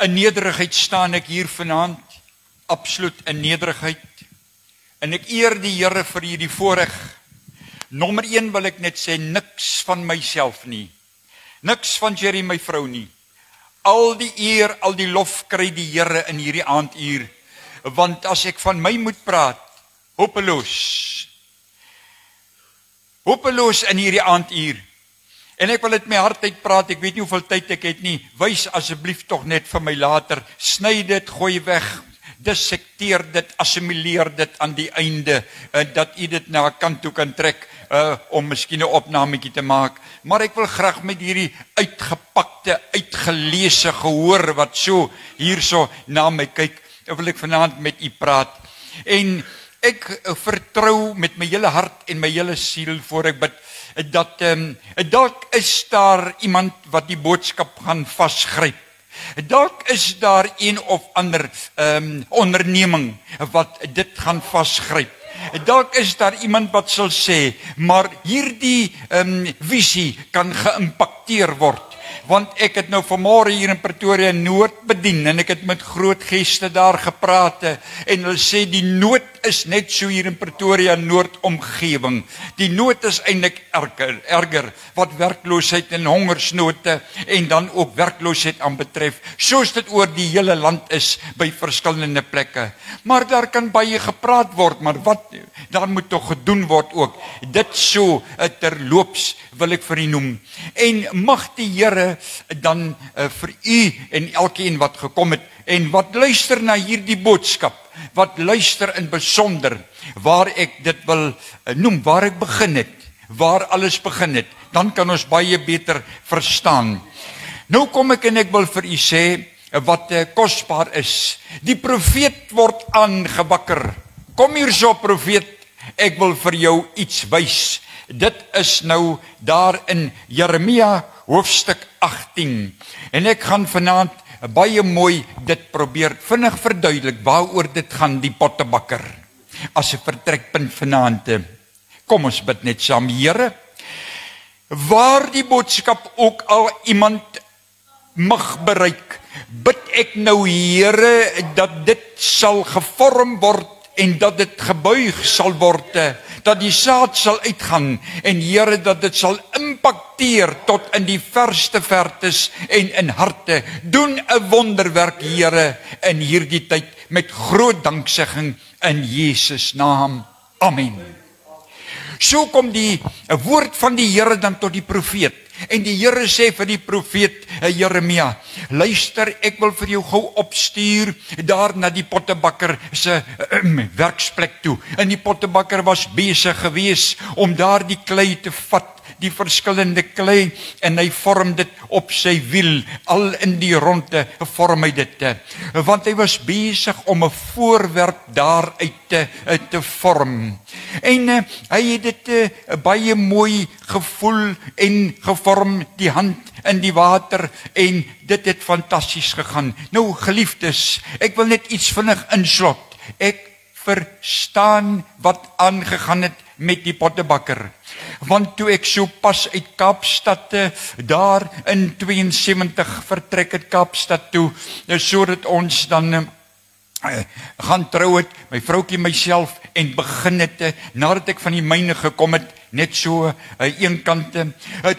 In nederigheid staan ek hier vanaand, absoluut in nederigheid. En ek eer die Here vir hierdie voorreg. Nommer 1 wil ek net sê, niks van myself nie. Niks van Jerry, my vrou nie. Al die eer, al die lof kry die Here in hierdie aanduur. Want as ek van my moet praat, hopeloos. Hopeloos in hierdie aanduur. En ek wil dit my hart uitpraat, ek weet nie hoeveel tyd ek het nie. Wys asseblief tog net vir my later. Sny dit, gooi weg, dissekteer dit, assimileer dit aan die einde, dat u dit na 'n kant toe kan trek, om miskien 'n opnametjie te maak. Maar ek wil graag met hierdie uitgepakte, uitgeleese gehoor, wat so hierso na my kyk, wil ek vanaand met u praat. En ek vertrou met my hele hart en my hele siel voor ek bid, dat dalk is daar iemand wat die boodskap gaan vasgryp. Dalk is daar een of ander onderneming wat dit gaan vasgryp. Dalk is daar iemand wat sal sê, maar hierdie visie kan geïmpakteer word. Want ek het nou vanmôre hier in Pretoria Noord bedien en ek het met groot geste daar gepraat en hulle sê die nood is net so hier in Pretoria Noord omgewing. Die nood is eintlik erger wat werkloosheid en hongersnood en dan ook werkloosheid aanbetref. Soos dit oor die hele land is by verskillende plekke. Maar daar kan baie gepraat word, maar wat daar moet tog gedoen word ook. Dit so terloops wil ek vir u noem. En mag die Here dan vir u en elkeen wat gekom het en wat luister na hierdie boodskap, wat luister in besonder waar ek dit wil noem, waar ek begin het, waar alles begin het, dan kan ons baie beter verstaan. Nou kom ek en ek wil vir u sê wat kosbaar is. Die profeet word aangewakker. Kom hier so profeet, ek wil vir jou iets wys. Dit is nou daar in Jeremia hoofstuk 18. En ek gaan vanaand baie mooi dit probeer vinnig verduidelik waaroor dit gaan, die pottebakker. As 'n vertrekpunt vanaand. Kom ons bid net saam. Here, waar die boodskap ook al iemand mag bereik, bid ek nou Here dat dit sal gevorm word en dat dit gebuig sal word, dat die saad sal uitgaan en Here dat dit sal impakteer tot in die verste vertes en in harte. Doen 'n wonderwerk Here in hierdie tyd met groot danksegging in Jesus naam. Amen. So kom die woord van die Here dan tot die profeet. En die Here sê vir die profeet Jeremia, luister, ek wil vir jou gou opstuur daar na die pottebakker se werksplek toe. En die pottebakker was besig gewees om daar die klei te vat, die verskillende klei, en hy vorm dit op sy wiel, al in die ronde vorm hy dit. Want hy was besig om 'n voorwerp daaruit te vorm. En hy het dit baie mooi gevoel en gevorm, die hand in die water, en dit het fantasties gegaan. Nou geliefdes, ek wil net iets vinnig inslot. Ek verstaan wat aangegaan het met die pottebakker. Want toe ek so pas uit Kaapstad daar in 72 vertrek het Kaapstad toe, sodat ons dan gaan trou het, my vroukie myself, en begin het, nadat ek van die myne gekom het, net so een kant,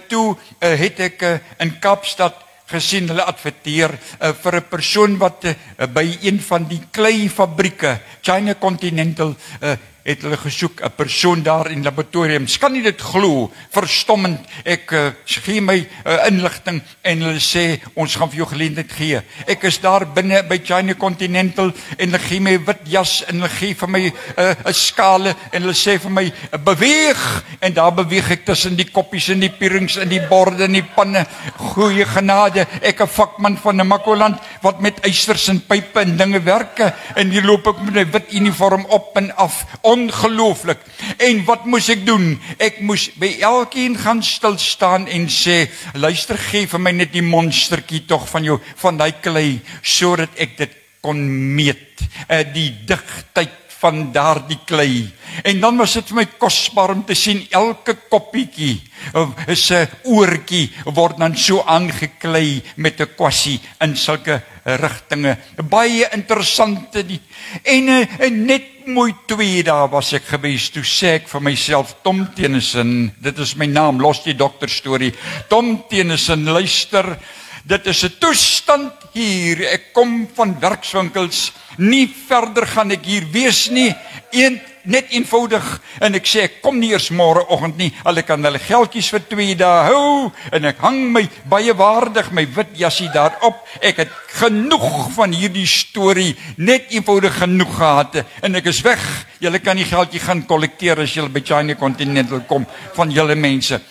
toe het ek in Kaapstad gesien, hulle adverteer vir 'n persoon wat by een van die kleifabrieke, China Continental, het hulle gesoek, 'n persoon daar in laboratoriums. Kan nie dit glo, verstommend. Ek gee my inligting en hulle sê, ons gaan vir jou geleentheid gee. Ek is daar binne by China Continental en hulle gee my 'n wit jas en hulle gee vir my 'n skale en hulle sê vir my, beweeg, en daar beweeg ek tussen die koppies en die pierings en die borde en die panne. Goeie genade, ek 'n vakman van Namakoland wat met ysters en pype en dinge werke, en hier loop ek met 'n wit uniform op en af. Ongelooflik. En wat moes ek doen? Ek moes by elkeen gaan stil staan en sê, luister, gee vir my net die monstertjie tog van jou, van daai klei, sodat ek dit kon meet. Die digtheid van daardie klei. En dan was dit vir my kosbaar om te sien elke koppietjie, is 'n oortjie word dan so aangeklei met 'n kwassie in sulke rigtinge. Baie interessant en net mooi 2 dae was ek gewees, toe sê ek vir myself, Tom Tennyson, dit is my naam, los die dokter storie, Tom Tennyson, luister, dit is 'n toestand hier, ek kom van werkswinkels, nie verder gaan ek hier wees nie, net eenvoudig, en ek sê, ek kom nie eers môreoggend nie, al ek kan hulle geldjies vir 2 dae hou, en ek hang my baie waardig, my wit jassie daarop, ek het genoeg van hierdie storie, net eenvoudig genoeg gehad, en ek is weg, julle kan die geldjie gaan kollekteer, as julle by China Continental kom, van julle mense.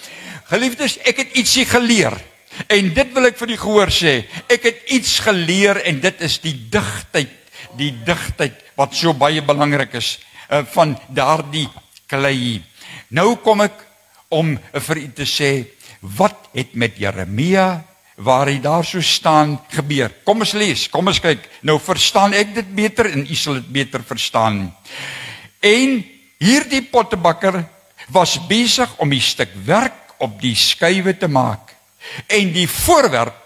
Geliefdes, ek het ietsie geleer, en dit wil ek vir die gehoor sê, ek het iets geleer, en dit is die digtheid wat so baie belangrik is, van daardie klei. Nou kom ek om vir u te sê, wat het met Jeremia, waar hy daar so staan, gebeur? Kom ons lees, kom ons kyk, nou verstaan ek dit beter, en u sal dit beter verstaan. En hierdie pottebakker was besig om die stuk werk op die skywe te maak, en die voorwerp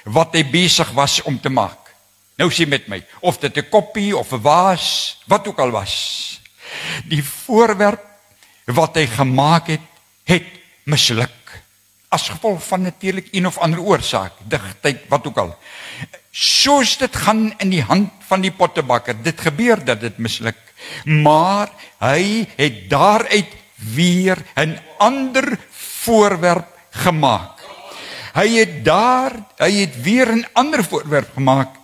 wat hy besig was om te maak. Nou sê met my, of dit 'n koppie of 'n vaas, wat ook al was. Die voorwerp wat hy gemaak het misluk. As gevolg van natuurlik een of ander oorsaak, digtheid, wat ook al. Soos dit gaan in die hand van die pottebakker, dit gebeur dat dit misluk. Maar hy het daaruit weer 'n ander voorwerp gemaak. Hy het weer 'n ander voorwerp gemaak,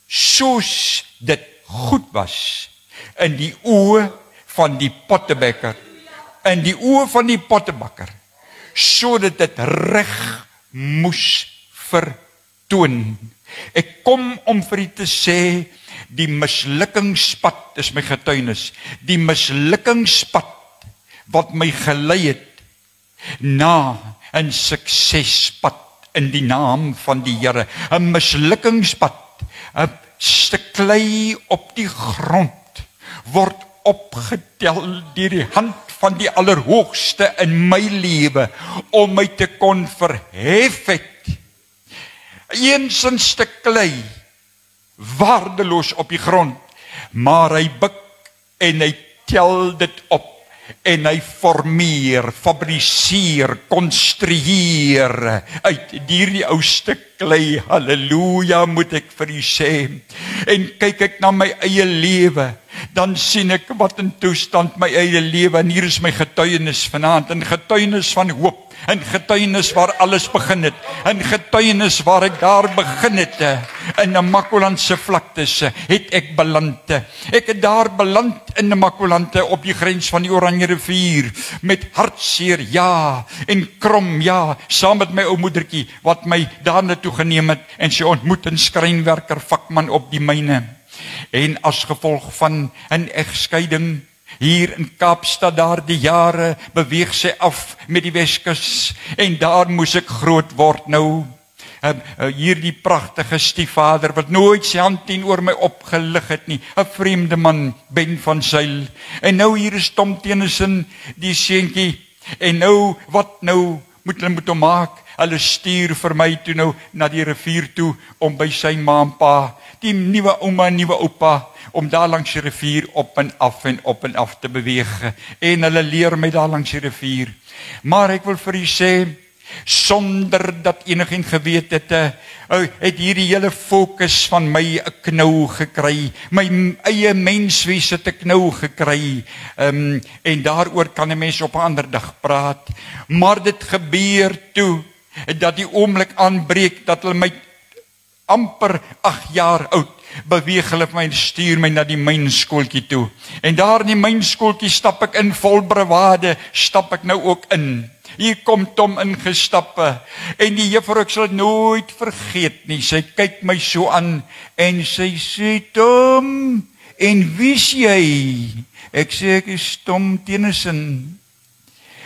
soos dit goed was in die oë van die pottebakker, sodat dit reg moes vertoon. Ek kom om vir u te sê, die mislukingspad is my getuienis, die mislukingspad wat my gelei het na 'n suksespad in die naam van die Here, 'n mislukingspad, 'n stuk klei op die grond word opgetel deur die hand van die Allerhoogste in my lewe om my te kon verhef het. Eens 'n stuk klei, waardeloos op die grond, maar hy buk en hy tel dit op en hy formeer, fabriseer, konstrueer uit hierdie ou stuk klei. Halleluja, moet ek vir u sê. En kyk ek na my eie lewe, dan sien ek wat in toestand my eie lewe, en hier is my getuienis vanaand, 'n getuienis van hoop, 'n getuienis waar alles begin het, 'n getuienis waar ek daar begin het, in 'n Namakolandse vlaktes, het ek beland. Ek het daar beland in 'n Namakolande op die grens van die Oranje rivier, met hartseer, ja, en krom, ja, saam met my ou moedertjie, wat my daarna toe geneem het, en sy ontmoet 'n skrynwerker vakman op die myne. En as gevolg van 'n egskeiding, hier in Kaapstad daardie jare, beweeg sy af met die Weskus, en daar moes ek groot word nou. Hierdie pragtige stiefvader, wat nooit sy hand teenoor my opgelig het nie, 'n vreemde man, Ben van Zyl. En nou hier is Tom Tennyson, die seentjie, en nou, wat nou moet hulle met hom maak? Hulle stuur vir my toe nou na die rivier toe, om by sy ma en pa, die nuwe ouma en nuwe oupa, om daar langs die rivier op en af te beweeg. En hulle leer my daar langs die rivier. Maar ek wil vir u sê, sonder dat enigiemand geweet het hierdie hele fokus van my 'n knou gekry, my eie menswees het 'n knou gekry, en daaroor kan 'n mens op 'n ander dag praat. Maar dit gebeur toe, dat die oomblik aanbreek, dat hulle my amper 8 jaar oud, beweeg hulle my en stuur my na die mynskooltjie toe. En daar in die mynskooltjie stap ek in, vol bravade, stap ek nou ook in. Hier kom Tom ingestappe, en die juffrou, ek sal het nooit vergeet nie, sy kyk my so aan, en sy sê, Tom, en wie is jy? Ek sê, ek is Tom Tennyson.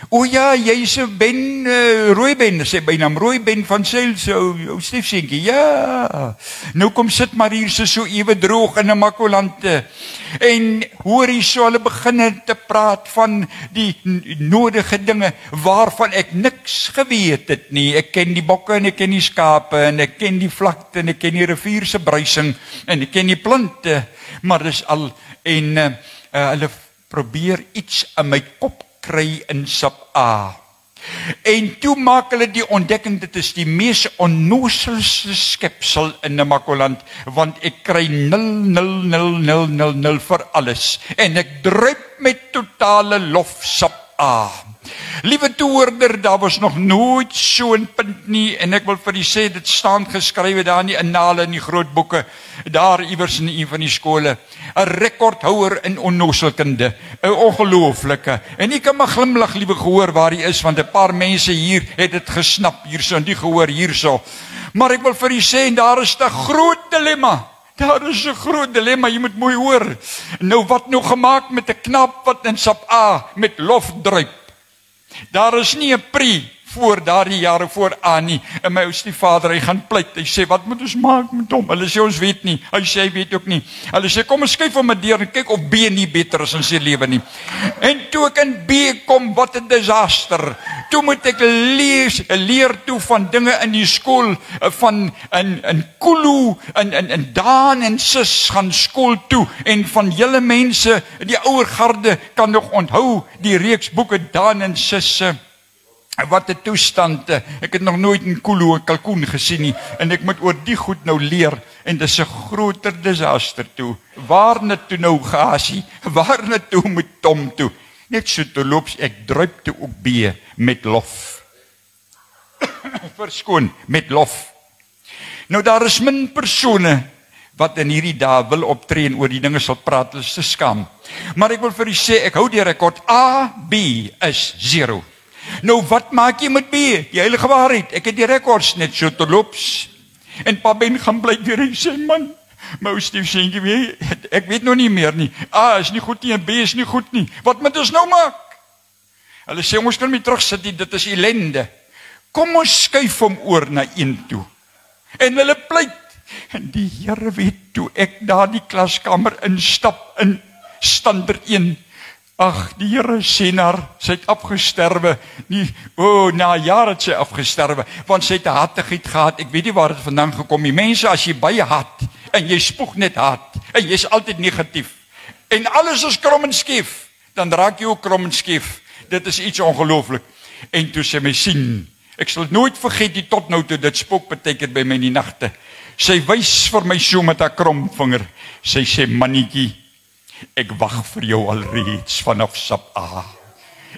O ja, jy's 'n Ben Rooiben, sê bynaam Rooiben van Sail, ou stiefseentjie. Ja. Nou kom sit maar hier so ewe droog in 'n Makolante. En hoor hier so hulle begin te praat van die nodige dinge waarvan ek niks geweet het nie. Ek ken die bokke en ek ken die skape en ek ken die vlakte en ek ken die rivier se bruising en ek ken die plante, maar dis al en hulle probeer iets in my kop kry in sub A. En toe maak hulle die ontdekking, dit is die mees onnooselse skepsel in Namakoland, want ek kry 0 vir alles. En ek druip met totale lof sub A. Liewe toehoorder, daar was nog nooit so 'n punt nie, en ek wil vir u sê, dit staan geskrywe daar in die annale in die groot boeke, daar iewers in een van die skole, 'n rekordhouer in onnoselkunde, 'n ongelooflike, en ek kan maar glimlag, liewe gehoor, waar hy is, want 'n paar mense hier het dit gesnap, hierso, en die gehoor hierso, maar ek wil vir u sê, daar is 'n groot dilemma, daar is 'n groot dilemma, jy moet mooi hoor, nou wat nou gemaak met 'n knap wat in sub A met lof druip. Daar is nie 'n pre voor daardie jare vooraan nie. En my ou stiefvader, hy gaan pleit. Hy sê, wat moet ons maak met hom? Hulle sê, ons weet nie. Hy sê, hy weet ook nie. Hulle sê, kom ons skuif hom 'n deur en kyk of B nie beter is in sy lewe nie. En toe ek in B kom, wat 'n disaster. Toe moet ek leer toe van dinge in die skool, van in Kulu, in Daan en Sis gaan skool toe, en van julle mense, die ouer garde, kan nog onthou, die reeks boeke Daan en Sis, wat 'n toestand, ek het nog nooit in Kulu 'n kalkoen gesien nie, en ek moet oor die goed nou leer, en dis 'n groter disaster toe. Waar net toe nou Gasie, waar net toe met Tom toe, net so te loops, ek druip toe ook B met lof. Verskoon, met lof. Nou daar is min persone wat in hierdie dae wil optree en oor die dinge sal praat, hulle is te skaam. Maar ek wil vir u sê, ek hou die rekord, A, B is 0. Nou wat maak jy met B? Die heilige waarheid, ek het die rekords net so te loops. En pa Ben gaan bly weer en sê, man, my ou stiefseentjie, ek weet nog nie meer nie. A is nie goed nie en B is nie goed nie. Wat moet ons nou maak? Hulle sê, ons kan nie terugsit nie, dit is ellende. Kom ons skuif hom oor na 1 toe. En hulle pleit. En die Here weet toe ek daar die klaskamer instap in standaard 1. Ag, die Here sien haar, sy het afgesterwe, na jare het sy afgesterwe, want sy het 'n hartigheid gehad, ek weet nie waar het vandaan gekom, die mense as jy baie haat, en jy spoeg net haat, en jy is altyd negatief, en alles is krom en skief, dan raak jy ook krom en skief, dit is iets ongelooflik, en toe sy my sien, ek sal nooit vergeet die tot nou toe, dit spook beteken by my in die nagte, sy wys vir my so met haar kromvinger, sy sê, mannetjie, ek wag vir jou alreeds vanaf sub A.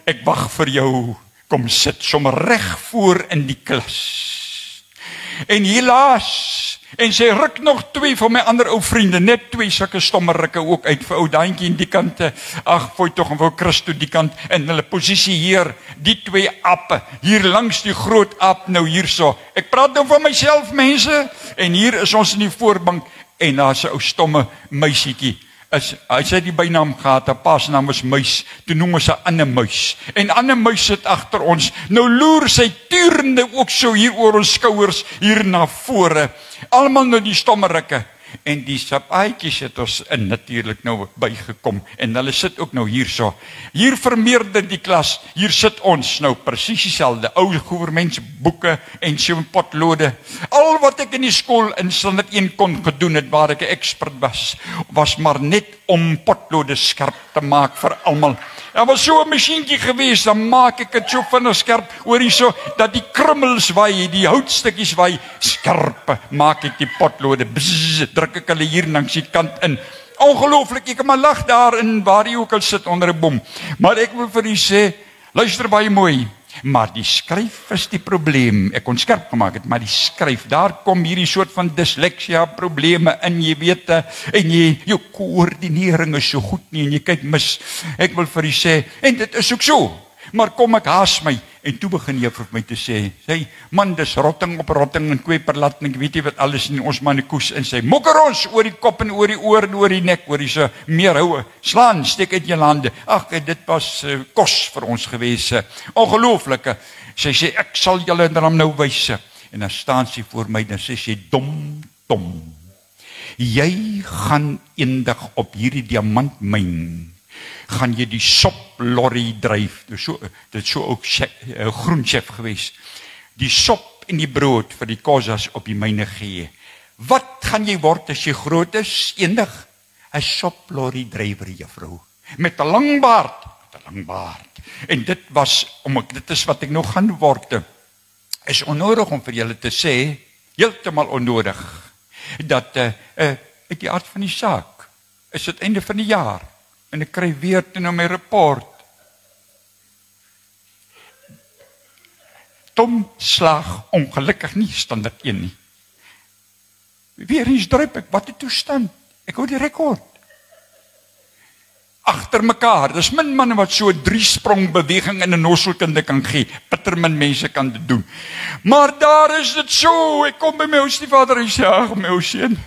Ek wag vir jou, kom sit sommer reg voor in die klas. En helaas, en sy ruk nog 2 van my ander ou vriende, net 2 sulke stomme rukke ook uit vir ou Daantjie in die kante, ag, fooi tog en vir Christo die kant, en hulle posisie hier, die 2 appe, hier langs die groot aap nou hierso. Ek praat nou van myself, mense, en hier is ons in die voorbank, en daar is 'n ou stomme meisietjie, hy sê die bynaam gehad, haar pa se naam was Muis, toe noem ons 'n Anne Muis, en Anne Muis sit agter ons, nou loer sy turende ook so hier oor ons skouers, hier na vore, almal nou die stommerikke, en die sapaaitjies het ons natuurlik nou bygekom, en hulle sit ook nou hierso, hier vermeerder die klas, hier sit ons nou presies dieselfde, ou goewermentsboeke en so potlode, al wat ek in die skool in standaard 1 kon gedoen het, waar ek 'n ekspert was maar net om potlode skerp te maak vir almal. Daar was so 'n masjienkie gewees, dan maak ek dit so vinnig skerp, hoor hierso, dat die krummels waai, die houtstukkies waai, skerp, maak ek die potlode, bzz, druk ek hulle hier langs die kant in. Ongelooflik, ek kan maar lag daar in waar jy ook al sit onder 'n bom. Maar ek wil vir u sê, luister baie mooi, maar die skryf is die probleem. Ek kon skerp gemaak het, maar die skryf, daar kom hierdie soort van dysleksia probleme in, jy weet, en jou koördinering is so goed nie, en jy kyk mis. Ek wil vir u sê, en dit is ook so, Maar kom ek haas my, en toe begin juffrou vir my te sê, sy, man, dis rotting op rotting en kweperlat, en ek weet nie wat alles in ons mannekoes, en sy, mokker ons oor die kop en oor die oor en oor die nek, oor die so meer houe, slaan, steek uit jou hande. Ag, dit was kos vir ons gewees, ongelooflike. Sy sê, ek sal julle in naam nou wys. En dan staan sy voor my, dan sê sy, Tom, jy gaan eendag op hierdie diamantmyn, gaan jy die soplorry dryf, dit so ook groen chef gewees, die sop en die brood vir die kosas op die myne gee. Wat gaan jy word as jy groot is? Eendag 'n soplorry drywer, juffrou, met 'n lang baard, en dit is wat ek nog gaan word. Is onnodig om vir julle te sê, heeltemal onnodig, dat uit die aard van die saak, is dit einde van die jaar, en ek kry weer toe my rapport. Tom slaag ongelukkig nie standaard 1 nie. Weer eens druip ek, wat 'n toestand, ek hou die rekord. Agter mekaar, dis min manne wat so 'n 3-sprong beweging in 'n nosselkinde kan gee, bitter min mense kan dit doen. Maar daar is dit so, ek kom by my ou stiefvader en sê, ag my ou seun,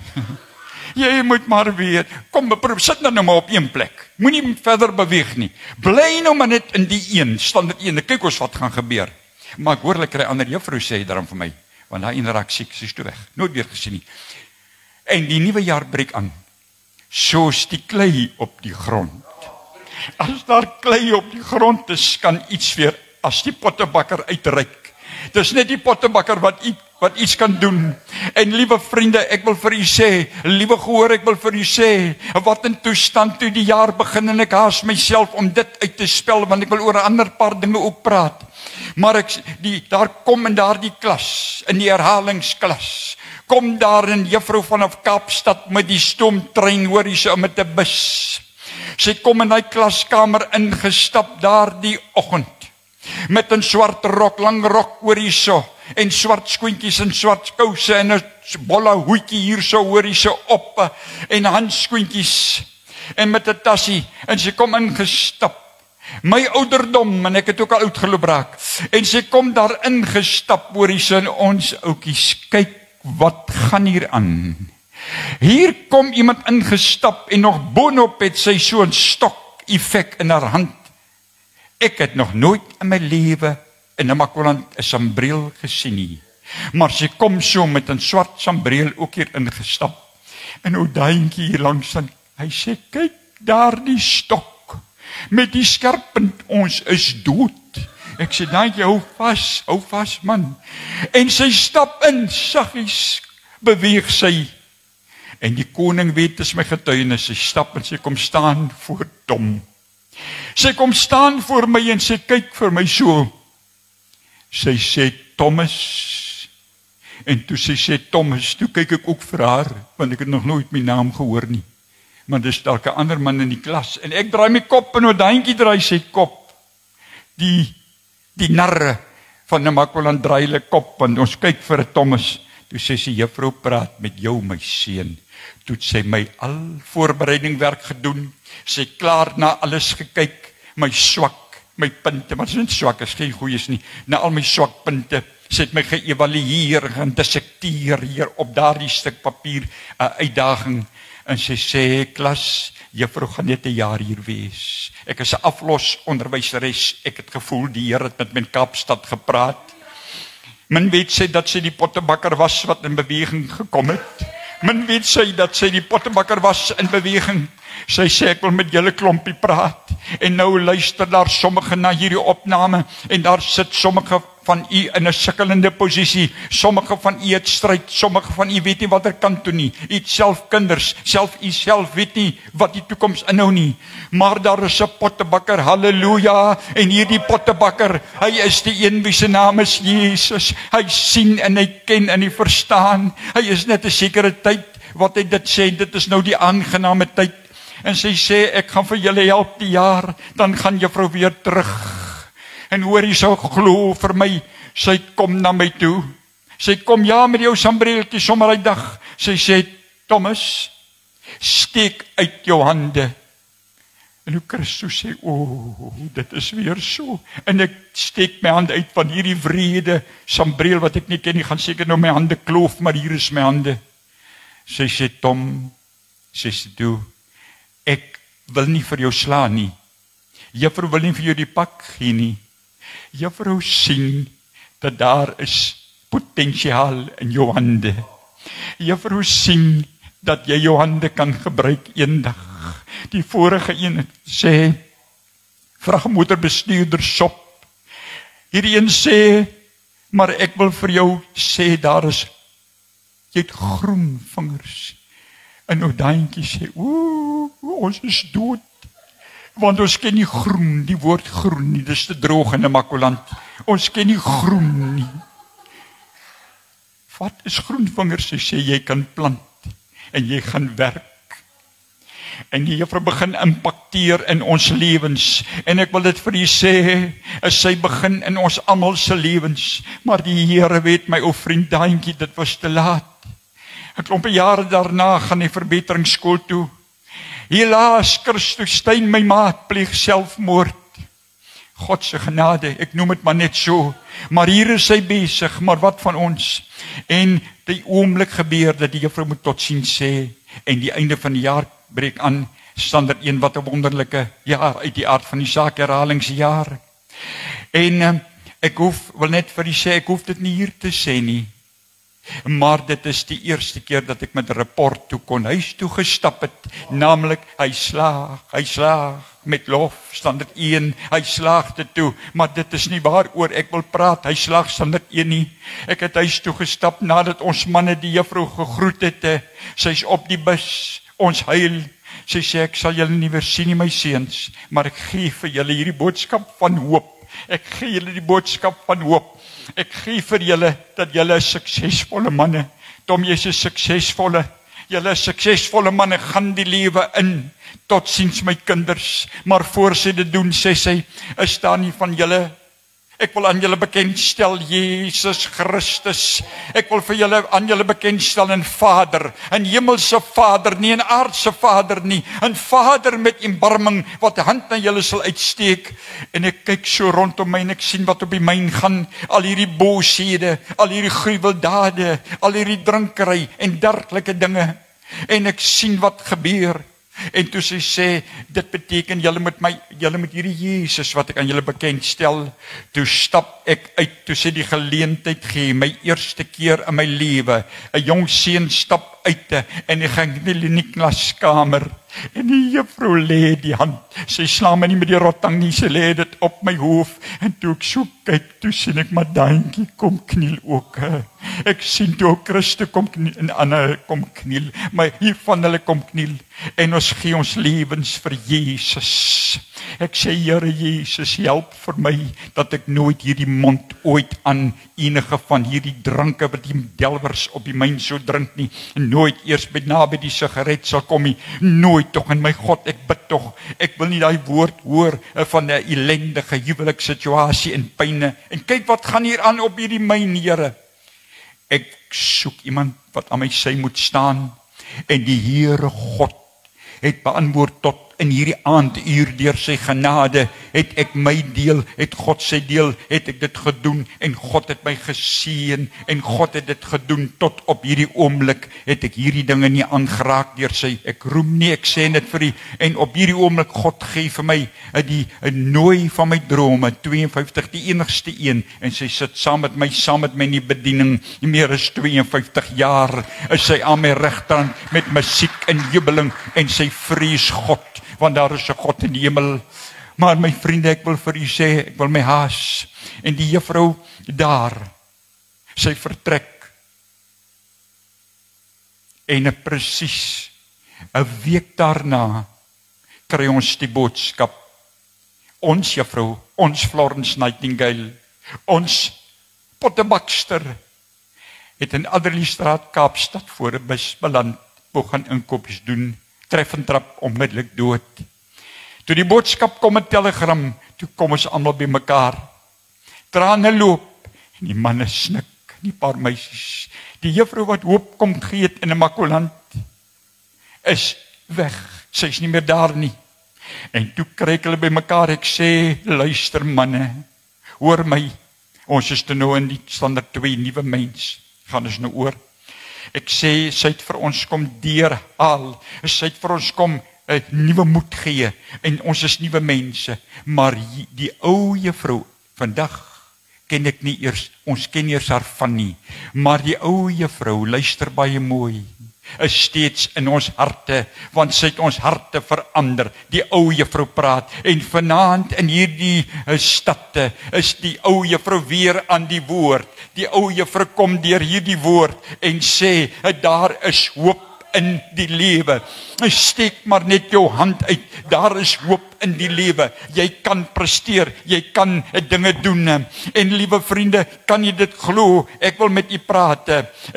jy moet maar weet, kom beproef, sit nou maar op een plek, moenie verder beweeg nie, bly nou maar net in die een, standaard 1, kyk ons wat gaan gebeur. Maar ek hoorlik kry ander juffrou sê daarom vir my, want daai een raak siek, sy is toe weg, nooit weer gesien nie. En die nuwe jaar breek aan, soos die klei op die grond. As daar klei op die grond is, kan iets weer, as die pottebakker uitreik. Dis net die pottebakker wat iets kan doen. En liewe vriende, ek wil vir u sê, liewe gehoor, ek wil vir u sê, wat 'n toestand toe die jaar begin, en ek haas myself om dit uit te spel, want ek wil oor 'n ander paar dinge ook praat. Maar daar kom in daardie klas, in die herhalingsklas, kom daar 'n juffrou vanaf Kaapstad met die stoomtrein, hoor jy, so met 'n bus. Sy kom in die klaskamer ingestap daar die oggend, met 'n swart rok, lang rok oor hierso, en swart skoentjies en swart kouse, en 'n bolle hoedjie hierso hoor hierso op, en handskoentjies, en met 'n tassie, en sy kom ingestap. My ouderdom, en ek het ook al oud geloop raak, en sy kom daar ingestap hoor hierso, en ons oukies, kyk wat gaan hier aan. Hier kom iemand ingestap en nog boonop het sy so 'n stok effek in haar hand. Ek het nog nooit in my lewe in 'n Makwaland 'n sambreel gesien nie. Maar sy kom so met 'n swart sambreel ook hier ingestap. En ou daantjie hier langs aan, hy sê, kyk daar die stok met die skerp punt, ons is dood. Ek sê, daantjie, hou vas man. En sy stap in, saggies beweeg sy. En die koning weet, is my getuienis, sy stap en sy kom staan voor Tom. Sy kom staan voor my en sy kyk vir my so. Sy sê, Thomas. En toe sy sê, Thomas, toe kyk ek ook vir haar, want ek het nog nooit my naam gehoor nie. Maar dis dalk 'n ander man in die klas. En ek draai my kop en 'n daantjie draai sy kop. Die narre van 'n Makwaland draai hulle kop, want ons kyk vir 'n Thomas. Toe sê sy, juffrou praat met jou, my seun. Toe het sy my al voorbereiding werk gedoen. Sy klaar na alles gekyk, my swak, my punte, maar sy is nie swak, is geen goeies nie, na al my swak punte. Sy het my geëvalueer, gedissekteer hier op daardie stuk papier, 'n uitdaging. En sy sê, klas, juffrou gaan net 'n jaar hier wees. Ek is 'n aflos onderwyseres, ek het gevoel die Here het met my Kaapstad gepraat. Men weet sy dat sy die pottebakker was wat in beweging gekom het. Men weet sy dat sy die pottebakker was in beweging. Sy sê, ek wil met julle klompie praat. En nou luister daar sommige na hierdie opname, en daar sit sommige van u in 'n sukkelende posisie. Sommige van u het stryd, sommige van u weet nie wat kant toe nie. U het self kinders, self u self weet nie wat die toekoms inhou nie. Maar daar is 'n pottebakker, halleluja, en hierdie pottebakker, hy is die een wie se naam is Jesus. Hy sien en hy ken en hy verstaan. Hy is net 'n sekere tyd wat hy dit sê, dit is nou die aangename tyd. En sy sê, ek gaan vir julle help die jaar, dan gaan juffrou weer terug. En hoor jy sou glo vir my, sy kom na my toe. Sy kom, ja, met jou sambreeltjie sommer uit dag. Sy sê, Thomas, steek uit jou hande. En hoe Christus sê, dit is weer so. En ek steek my hand uit van hierdie wrede sambreel wat ek nie ken nie, gaan seker nou my hande kloof, maar hier is my hande. Sy sê, Tom, sy sê, ek wil nie vir jou slaan nie. Juffrou wil nie vir jou die pak gee nie. Juffrou sien dat daar is potensiaal in jou hande. Juffrou sien dat jy jou hande kan gebruik eendag. Die vorige een het sê, vragmotorbestuurder sop. Hierdie een sê, maar ek wil vir jou sê, daar is, jy het groen vingers. En nou daantjie sê, ons is dood. Want ons ken nie groen, die woord groen nie, dis te droog in 'n Makoland. Ons ken nie groen nie. Wat is groen vingers? Sy sê, jy kan plant, en jy gaan werk. En die Juffrou begin impakteer in ons lewens. En ek wil dit vir u sê, as sy begin in ons almal se lewens. Maar die Here weet my ou vriend daantjie, dit was te laat. 'n Klompe jare daarna gaan hy verbeteringsskool toe. Helaas, Christus Steyn, my maat, pleeg selfmoord. God se genade, ek noem dit maar net so. Maar hier is hy besig, maar wat van ons? En die oomblik gebeur dat die Juffrou moet totsiens sê, en die einde van die jaar breek aan, standaard 1, wat 'n wonderlike jaar uit die aard van die saak, herhalingsjaar. En ek wil net vir u sê, ek hoef dit nie hier te sê nie. Maar dit is die eerste keer dat ek met 'n rapport toe kon huis toe gestap het, naamlik hy slaag met lof, standaard 1, hy slaag dit toe, maar dit is nie waaroor ek wil praat, hy slaag standaard 1 nie. Ek het huis toe gestap nadat ons manne die Juffrou gegroet het, sy's op die bus, ons huil, sy sê ek sal julle nie weer sien nie my seuns, maar ek gee vir julle hierdie boodskap van hoop, ek gee julle die boodskap van hoop. Ek gee vir julle dat julle is suksesvolle manne. Tom, jy is 'n suksesvolle. Julle is suksesvolle manne, gaan die lewe in. Totsiens my kinders. Maar voor sy dit doen, sê sy, is daar nie van julle. Ek wil aan julle bekendstel Jesus Christus. Ek wil vir julle aan julle bekendstel 'n Vader, 'n hemelse Vader, nie 'n aardse Vader nie, 'n Vader met erbarming wat hand na julle sal uitsteek. En ek kyk so rondom my en ek sien wat op die myn gaan, al hierdie booshede, al hierdie gruweldade, al hierdie drinkery en dergelike dinge. En ek sien wat gebeur. En toe sy sê, dit beteken julle moet hierdie Jesus wat ek aan julle bekendstel. Toe stap ek uit, toe sy die geleentheid gee, my eerste keer in my lewe. 'n Jong seun stap uit en ek gaan in die klaskamer. En die Juffrou lê die hand. Sy slaan my nie met die rotang nie, sy lê dit op my hoof. En toe ek so kyk, toe sien ek maar daantjie kom kniel ook. Ek sien toe Christus kom kniel en ander kom kniel. Maar hier van hulle kom kniel. En ons gee ons lewens vir Jesus. Ek sê, Here Jesus, help vir my dat ek nooit hierdie mond ooit aan enige van hierdie dranke wat die delwers op die myn so drink nie. Nooit eers naby die sigaret sal kom nie. Nooit tog, en my God, ek bid tog. Ek wil nie daai woord hoor van 'n ellendige huwelikssituasie en pyne. En kyk wat gaan hier aan op hierdie myn, Here. Ek soek iemand wat aan my sy moet staan. En die Here God het beantwoord tot in hierdie aanduur deur sy genade, het ek my deel, het God sy deel, het ek dit gedoen, en God het my geseën, en God het dit gedoen, tot op hierdie oomblik, het ek hierdie dinge nie aangeraak deur sy, ek roem nie, ek sê dit vir u, en op hierdie oomblik, God gee vir my, die nooi van my drome, 52, die enigste een, en sy sit saam met my in die bediening, meer as 52 jaar, is sy aan my regterhand, met musiek en jubeling, en sy vrees God, want daar is 'n God in die hemel. Maar my vriende, ek wil vir u sê, ek wil my haas, en die Juffrou daar, sy vertrek, en presies 'n week daarna, kry ons die boodskap, ons Juffrou, ons Florence Nightingale, ons Pottebackster, het in Adderleystraat, Kaapstad, voor 'n bus beland, wou gaan inkopies doen, tref en trap, onmiddellik dood. Toe die boodskap kom, 'n telegram, toe kom ons almal by mekaar. Trane loop, en die manne snik, die paar meisies. Die Juffrou wat hoop kom gee het in 'n Makoland, is weg. Sy is nie meer daar nie. En toe kry ek hulle by mekaar, ek sê, luister manne, hoor my, ons is toe nou in die standaard 2 nuwe mens, gaan ons nou oor. Ek sê, sy het vir ons kom deurhaal, sy het vir ons kom 'n nuwe moed gee, en ons is nuwe mense, maar die ou juffrou, vandag ken ek nie eers, ons ken eers haar van nie, maar die ou juffrou, luister baie mooi, is steeds in ons harte, want sy het ons harte verander, die ou juffrou praat, en vanaand in hierdie stadte, is die ou juffrou weer aan die woord, die ou juffrou kom deur hierdie woord, en sê, daar is hoop in die lewe, steek maar net jou hand uit, daar is hoop in die lewe, jy kan presteer, jy kan dinge doen, en liewe vriende, kan jy dit glo, ek wil met u praat,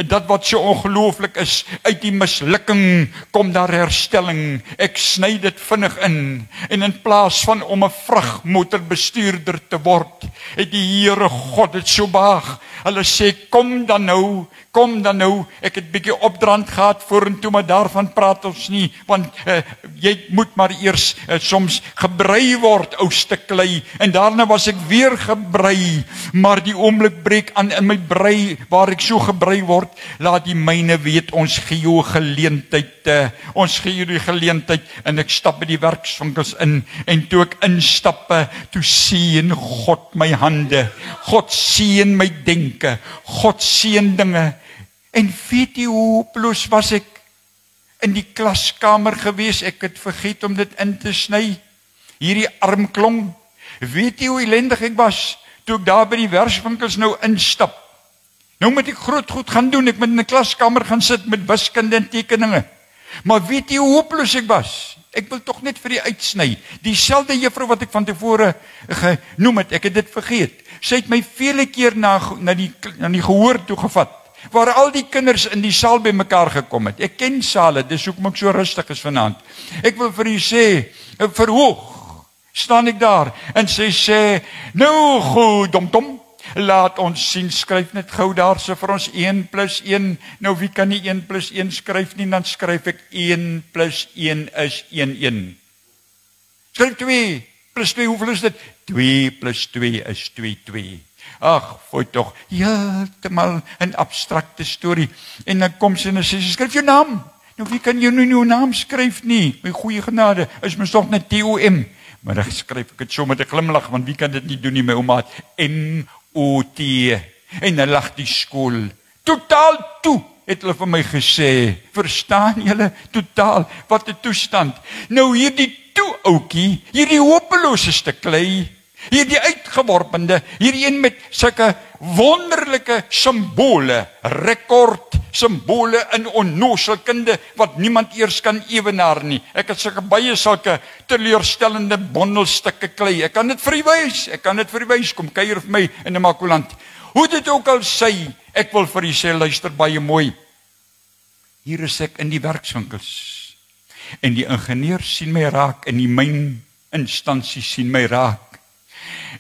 dat wat so ongelooflik is, uit die mislukking, kom daar herstelling, ek sny dit vinnig in, en in plaas van om 'n vragmotorbestuurder te word, het die Here God dit so baag, hulle sê, kom dan nou, ek het bietjie opdrand gehad vorentoe, maar daarvan praat ons nie, want jy moet maar eers soms gebrei word, ou stuk klei, en daarna was ek weer gebrei, maar die oomblik breek aan in my brei, waar ek so gebrei word, laat die myne weet, ons gee jou geleentheid, en ek stap by die werkswinkels in, en toe ek instap, toe seën God my hande, God seën my denke, God seën dinge, en weet jy hoe hopeloos was ek in die klaskamer gewees, ek het vergeet om dit in te sny, hierdie armklong, weet jy hoe ellendig ek was, toe ek daar by die werkswinkels nou instap, nou moet ek groot goed gaan doen, ek moet in die klaskamer gaan sit met wiskunde en tekeninge, maar weet jy hoe hopeloos ek was, ek wil tog net vir die uitsny, dieselfde juffrou wat ek van tevore genoem het, ek het dit vergeet, sy het my vele keer na die gehoor toe gevat, waar al die kinders in die saal by mekaar gekom het. Ek ken sale, dis hoekom ek so rustig is vanaand. Ek wil vir u sê, verhoog, staan ek daar, en sy sê, nou goed, dom, laat ons sien, skryf net gou daar, so vir ons 1 + 1, nou wie kan nie 1 + 1 skryf nie, dan skryf ek 1 + 1 is 1. Skryf 2 + 2, hoeveel is dit? 2 + 2 is 2. Ag, fooi tog, heeltemal 'n abstrakte storie. En dan kom sy en sê, skryf jou naam. Nou wie kan jou nou jou naam skryf nie? My goeie genade, is mens tog net TOM. Maar dan skryf ek dit so met 'n glimlag, want wie kan dit nie doen nie, my ouma het MOT. En dan lag die skool. Totaal toe, het hulle vir my gesê. Verstaan julle? Totaal, wat 'n toestand. Nou hierdie toe oukie, hierdie hopelose stuk klei, hierdie uitgeworpende, hierdie een met sulke wonderlike simbole, rekord simbole in onnoselkunde, wat niemand eers kan ewenaar nie. Ek het sulke teleurstellende bondelstukke klei. Ek kan dit vir u wys, kom kuier vir my in 'n makulant. Hoe dit ook al sê, ek wil vir u sê, luister baie mooi. Hier is ek in die werkswinkels, en die ingenieurs sien my raak, en die myninstansies sien my raak.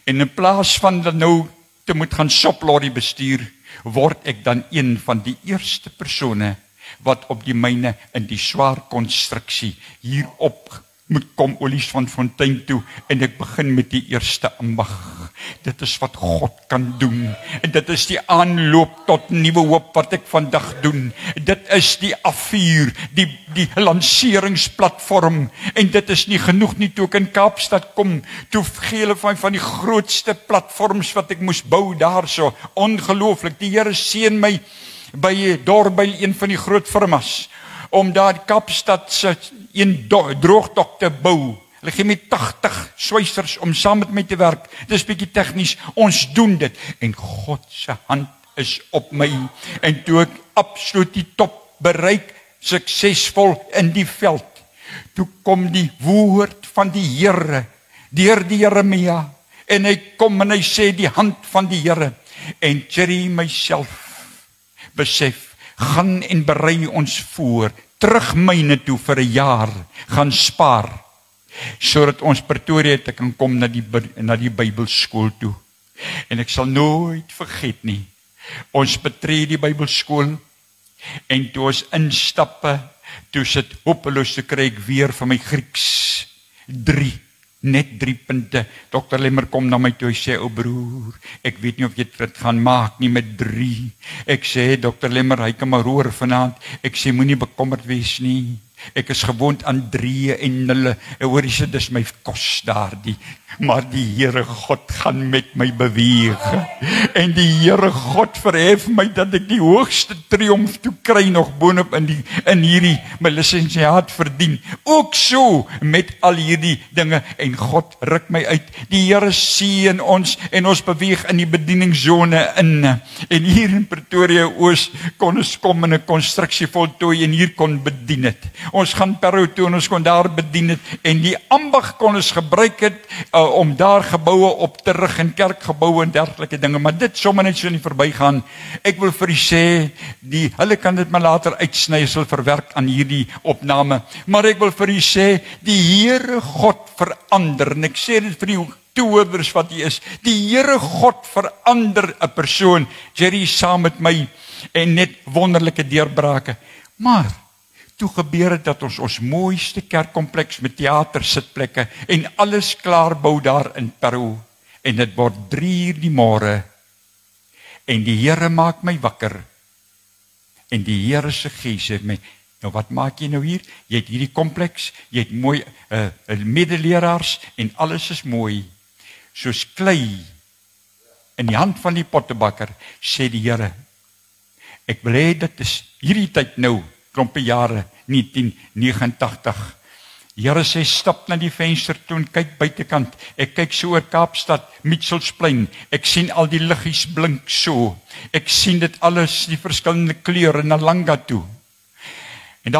En in plaas van dan nou te moet gaan soplorry bestuur, word ek dan een van die eerste persone wat op die myne in die swaar konstruksie hierop moet kom, Olies van Fontein toe, en ek begin met die eerste ambag. Dit is wat God kan doen, en dit is die aanloop tot nuwe hoop wat ek vandag doen. Dit is die afvuur, die lanceringsplatform, en dit is nie genoeg nie. Toe ek in Kaapstad kom, toe gee hulle van die grootste platforms wat ek moes bou daar so, ongelooflik. Die Here seën my by Dorbyl, een van die groot firmas, om daar Kaapstad se een droogdok te bou. Hulle gee my 80 swysers om saam met my te werk. Dis bietjie tegnies, ons doen dit. En God se hand is op my. En toe ek absoluut die top bereik, suksesvol in die veld, toe kom die woord van die Here, deur die Jeremia, en hy kom en hy sê die hand van die Here. En Jerry myself besef, gaan en berei ons voor, terug myne toe vir 'n jaar, gaan spaar, sodat ons Pretoria te kan kom na die Bybelskool toe. En ek sal nooit vergeet nie, ons betree die Bybelskool, en toe ons instappe, toe sit hopeloos te kry ek weer van my Grieks, Net 3 punte. Dr. Lemmer kom na my toe, hy sê, o broer, ek weet nie of jy dit gaan maak nie met 3. Ek sê, Dr. Lemmer, hy kan maar roer vanaand. Ek sê, moenie bekommerd wees nie. Ek is gewoond aan 3 en 0. Hoor jy sê, dis my kos daardie. Maar die Here God gaan met my beweeg. En die Here God verhef my dat ek die hoogste triomf toe kry nog boonop in hierdie my lisensiaat verdien. Ook so met al hierdie dinge en God ruk my uit. Die Here seën ons en ons beweeg in die bedieningssone in. En hier in Pretoria Oos kon ons kom in 'n konstruksie voltooi en hier kon bedien het. Ons gaan Parow toe en ons kon daar bedien het en die ambag kon ons gebruik het om daar geboue op te rig en kerkgeboue en dergelike dinge, maar dit sommer net so nie verbygaan. Ek wil vir u sê, hulle kan dit maar later uitsny as hulle verwerk aan hierdie opname, maar ek wil vir u sê, die Here God verander, en ek sê dit vir die toehoorders wat u is, die Here God verander 'n persoon. Jerry is saam met my en net wonderlike deurbrake, maar toe gebeur het dat ons mooiste kerkkompleks met theater sitplekke en alles klaar bou daar in Parow en dit word 3 uur die môre en die Here maak my wakker en die Here se Gees sê my, nou wat maak jy nou hier? Jy het hierdie kompleks, jy het mooi medeleraars en alles is mooi, soos klei in die hand van die pottebakker, sê die Here, ek wil hê dit is hierdie tyd nou, klompe jare, 1989. Here sê, stap na die venster toe en kyk buitekant. Ek kyk so oor Kaapstad, Mitchellsplein. Ek sien al die liggies blink so. Ek sien dit alles, die verskillende kleure na Langa toe. En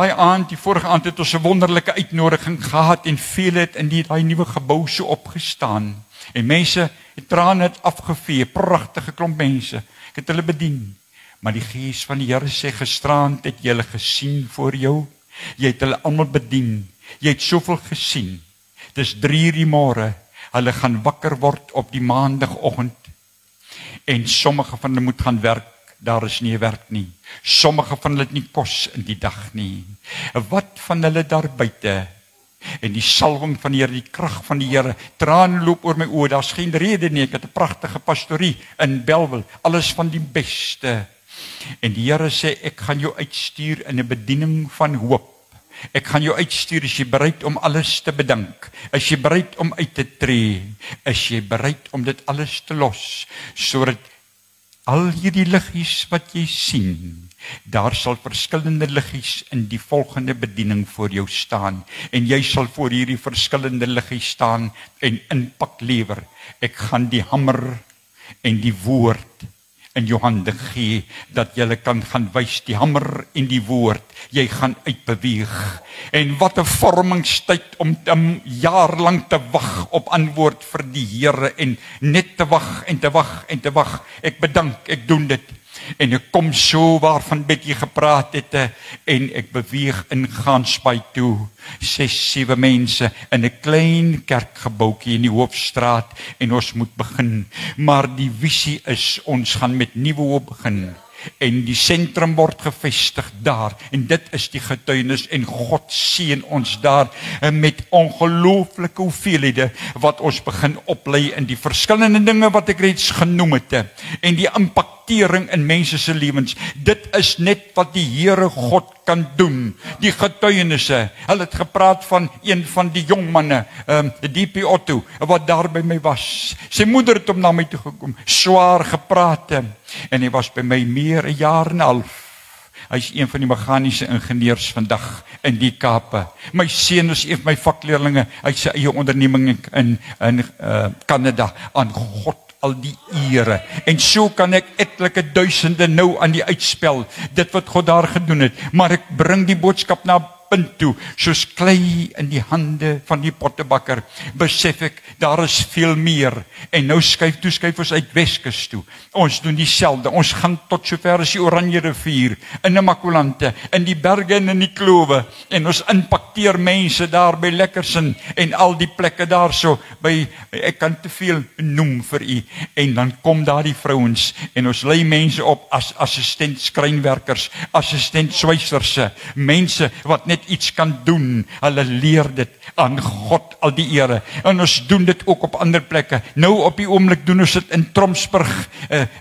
die vorige aand het ons 'n wonderlike uitnodiging gehad en vele het in daai nuwe gebou so opgestaan. En mense het trane het afgevee, pragtige klomp mense. Ek het hulle bedien. Maar die Gees van die Here sê, gisterand het jy hulle gesien voor jou. Jy het hulle almal bedien. Jy het soveel gesien. Dis 3 uur die môre. Hulle gaan wakker word op die maandagooggend. En sommige van hulle moet gaan werk. Daar is nie werk nie. Sommige van hulle het nie kos in die dag nie. Wat van hulle daar buite? En die salwing van die Here, die krag van die Here, trane loop oor my oë. Daar's geen rede nie. Ek het 'n pragtige pastorie in Bellville. Alles van die beste. En die Here sê, ek gaan jou uitstuur in 'n bediening van hoop. Ek gaan jou uitstuur, as jy bereid om alles te bedank, as jy bereid om uit te tree, as jy bereid om dit alles te los, sodat al hierdie liggies wat jy sien, daar sal verskillende liggies in die volgende bediening voor jou staan, en jy sal voor hierdie verskillende liggies staan en impak lewer. Ek gaan die hamer en die woord in jou hande gee, dat jy kan gaan wys, die hamer en die woord, jy gaan uitbeweeg. En wat 'n vormingstyd om 'n jaar lank te wag op antwoord vir die Here, en net te wag en te wag en te wag. Ek bedank, ek doen dit. En ek kom so waarvan Betty gepraat het, en ek beweeg in Gansbaai toe. 6-7 mense in 'n klein kerkgebouetjie in die Hoofstraat, en ons moet begin. Maar die visie is, ons gaan met nuwe hoop begin. En die sentrum word gevestig daar, en dit is die getuienis, en God seën ons daar met ongelooflike hoeveelhede wat ons begin oplei in die verskillende dinge wat ek reeds genoem het, en die impaktering in mense se lewens. Dit is net wat die Here God kan doen. Die getuienisse. Hulle het gepraat van een van die jong manne, DP Otto, wat daar by my was. Sy moeder het hom na my toe gekom, swaar gepraat, en hy was by my meer 'n jaar en 'n half. Hy is een van die meganiese ingenieurs vandag in die Kape. My seun is een van my vakleerlinge. Hy het sy eie onderneming in Kanada. Aan God al die ere. En so kan ek etlike duisende nou aan die uitspel, dit wat God daar gedoen het. Maar ek bring die boodskap na punt toe, soos klei in die hande van die pottebakker, besef ek, daar is veel meer. En nou skuif ons uit Weskus toe. Ons doen dieselfde. Ons gaan tot sover as die Oranje rivier, in Namakolante, in die berge en in die klowe, en ons impakteer mense daar by Lekkersin, en al die plekke daar so, by, ek kan te veel noem vir u, en dan kom daar die vrouens, en ons lei mense op as assistent skrynwerkers, assistent swysers, mense wat net iets kan doen, hulle leer dit aan God al die ere. En ons doen dit ook op ander plekke. Nou op die oomblik doen ons dit in Tromsburg.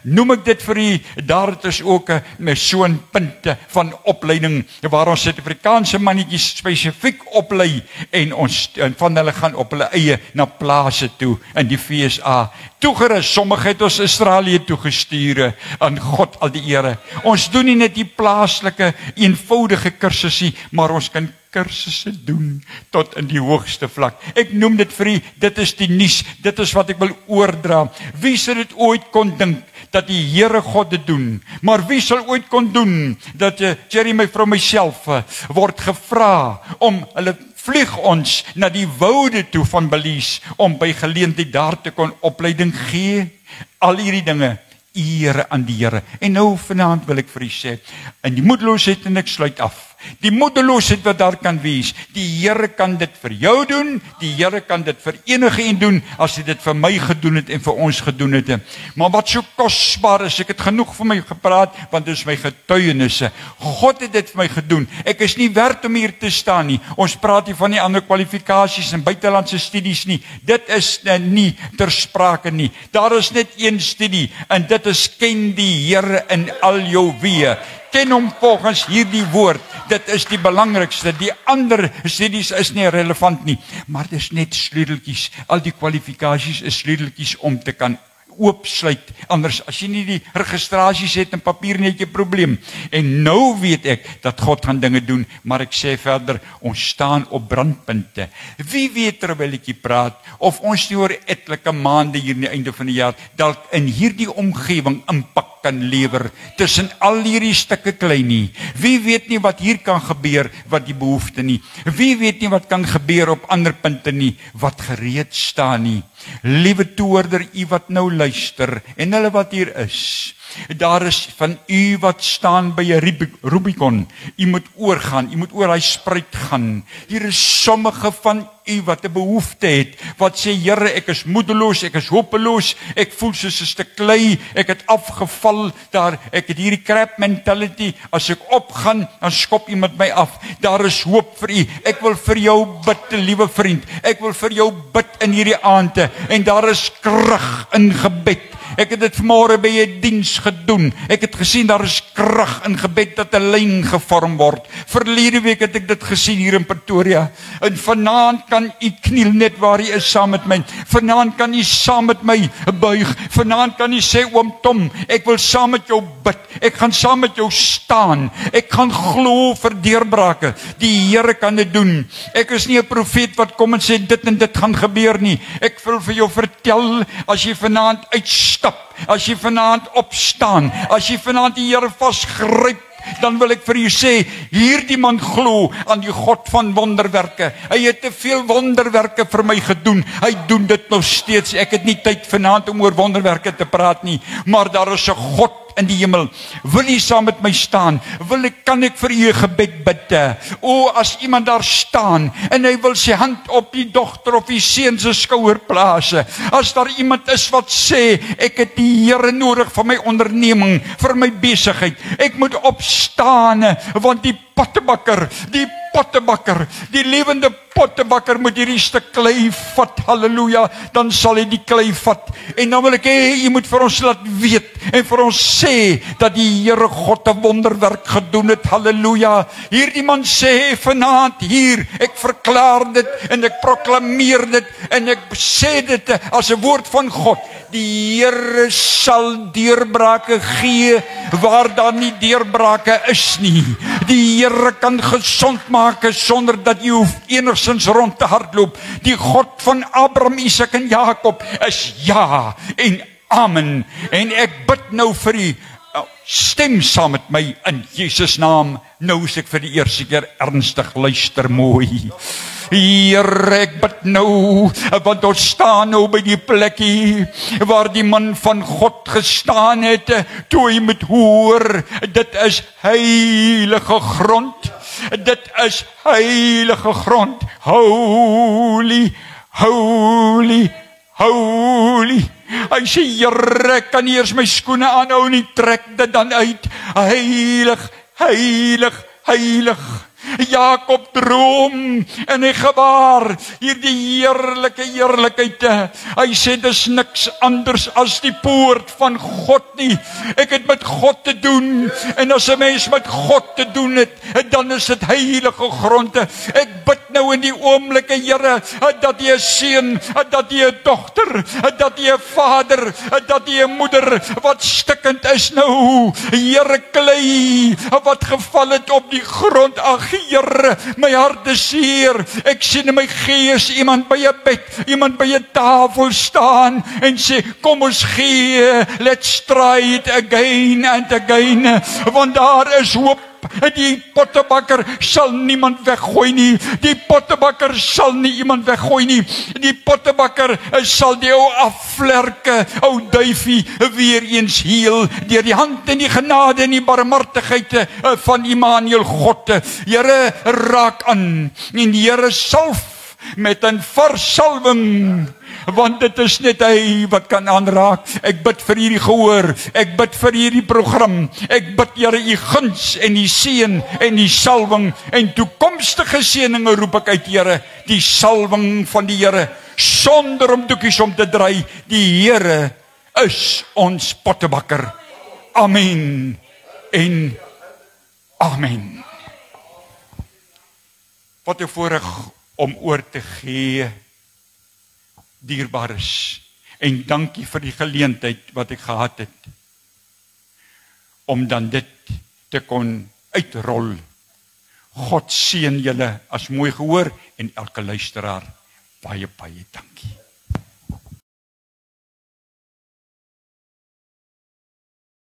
Noem ek dit vir u, daar het ons ook met so'n punte van opleiding, waar ons Suid-Afrikaanse mannetjies spesifiek oplei, en van hulle gaan op hulle eie na plase toe in die FSA. Toegerus, sommige het ons Australië toegestuur, aan God al die ere. Ons doen nie net die plaaslike, eenvoudige kursusie, maar ons kan kursusse doen tot in die hoogste vlak. Ek noem dit vir u, dit is die nuus, dit is wat ek wil oordra. Wie sal dit ooit kon dink, dat die Here God dit doen? Maar wie sal ooit kon doen, dat Jeremy vrou myself word gevra om, hulle vlieg ons na die woude toe van Belize, om by geleentheid daar te kon opleiding gee, al hierdie dinge, ere aan die Here. En nou vanaand wil ek vir u sê, in die moedeloosheid, en ek sluit af, die moedeloosheid wat daar kan wees, die Here kan dit vir jou doen, die Here kan dit vir enige een doen, as hy dit vir my gedoen het en vir ons gedoen het. Maar wat so kosbaar is, ek het genoeg vir my gepraat, want dit is my getuienisse. God het dit vir my gedoen. Ek is nie werd om hier te staan nie. Ons praat hier van die ander kwalifikasies en buitelandse studies nie. Dit is nie ter sprake nie. Daar is net een studie, en dit is ken die Here in al jou weë. Ken hom volgens hierdie woord. Dit is die belangrikste. Die ander studies is nie relevant nie. Maar dit is net sleuteltjies. Al die kwalifikasies is sleuteltjies om te kan oopsluit. Anders, as jy nie die registrasies het en papier nie, het jy probleem. En nou weet ek dat God gaan dinge doen, maar ek sê verder, ons staan op brandpunte. Wie weet terwyl ek hier praat, of ons nie oor etlike maande hier in die einde van die jaar, dalk in hierdie omgewing impak kan lewer, tussen al hierdie stukke klein nie. Wie weet nie wat hier kan gebeur, wat die behoefte nie. Wie weet nie wat kan gebeur op ander punte nie, wat gereed staan nie. Liewe toehoorder, u wat nou luister, en hulle wat hier is, daar is van u wat staan by 'n Rubicon. U moet oorgaan, u moet oor hy spruit gaan. Hier is sommige van u wat 'n behoefte het, wat sê, Here, ek is moedeloos, ek is hopeloos, ek voel soos 'n stuk klei, ek het afgeval, ek het hierdie crap mentality, as ek opgaan, dan skop iemand my af. Daar is hoop vir u. Ek wil vir jou bid, liewe vriend. Ek wil vir jou bid in hierdie aande, en daar is krag in gebed. Ek het dit vanmôre by 'n diens gedoen. Ek het gesien daar is krag in gebed dat 'n lyn gevorm word. Verlede week het ek dit gesien hier in Pretoria. En vanaand kan u kniel net waar u is saam met my. Vanaand kan u saam met my buig. Vanaand kan u sê, oom Tom, ek wil saam met jou bid. Ek gaan saam met jou staan. Ek gaan glo vir deurbrake. Die Here kan dit doen. Ek is nie 'n profeet wat kom en sê dit en dit gaan gebeur nie. Ek wil vir jou vertel, as jy vanaand uitstap, as jy vanaand opstaan, as jy vanaand die Here vasgryp, dan wil ek vir u sê, hierdie man glo aan die God van wonderwerke. Hy het te veel wonderwerke vir my gedoen. Hy doen dit nog steeds. Ek het nie tyd vanaand om oor wonderwerke te praat nie, maar daar is 'n God in die hemel. Wil u saam met my staan? Kan ek vir u 'n gebed bid? O, as iemand daar staan en hy wil sy hand op die dogter of die seun se skouer plaas. As daar iemand is wat sê, ek het die Here nodig vir my onderneming, vir my besigheid. Ek moet opstaan, want die pottebakker, die lewende pottebakker moet hierdie stuk klei vat, halleluja, dan sal hy die klei vat, en dan wil ek hê, jy moet vir ons laat weet, en vir ons sê, dat die Here God 'n wonderwerk gedoen het, halleluja. Hierdie man sê vanaand hier, ek verklaar dit, en ek proklameer dit, en ek sê dit as 'n woord van God, die Here sal deurbrake gee, waar daar nie deurbrake is nie. Die Here kan gesond maak, sonder dat jy hoef enigstens rond te hardloop. Die God van Abraham, Isak en Jakob is ja en amen. En ek bid nou vir u, stem saam met my in Jesus naam. Nou is ek vir die eerste keer ernstig, luister mooi. Here, ek bid nou, want ons staan nou by die plekkie waar die man van God gestaan het, toe hy moet hoor, dit is heilige grond. Dit is heilige grond. Holy, holy, holy. Hy sê, Here, ek kan nie eers my skoene aanhou nie, trek dit dan uit. Heilig, heilig, heilig. Jakob droom en hy gewaar hierdie heerlikheid. Hy sê dis niks anders as die poort van God nie. Ek het met God te doen en as 'n mens met God te doen het, dan is dit heilige grond. Ek bid nou in die oomblik, Here, dat jy 'n seun, dat jy 'n dogter, dat jy 'n vader, dat jy 'n moeder wat stikkend is nou, Here, klei wat geval het op die grond. Ag Here, my hart is seer. Ek sien in my gees iemand by 'n bed, iemand by 'n tafel staan en sê, kom ons gee, let's try it again and again, want daar is hoop. Die pottebakker sal niemand weggooi nie. Die pottebakker sal nie iemand weggooi nie. Die pottebakker sal die ou afvlerke, ou duifie weer eens heel deur die hand en die genade en die barmhartigheid van Immanuel God. Here, raak aan en die Here salf met 'n versalwing, want dit is net hy wat kan aanraak. Ek bid vir hierdie gehoor, ek bid vir hierdie program, ek bid Here u guns en die seën en die salwing en toekomstige seëninge roep ek uit, Here, die salwing van die Here, sonder om doekies om te draai. Die Here is ons pottebakker. Amen en amen. Wat 'n voorreg om oor te gee, dierbares, en dankie vir die geleentheid wat ek gehad het, om dan dit te kon uitrol. God seën julle as mooi gehoor en elke luisteraar, baie dankie.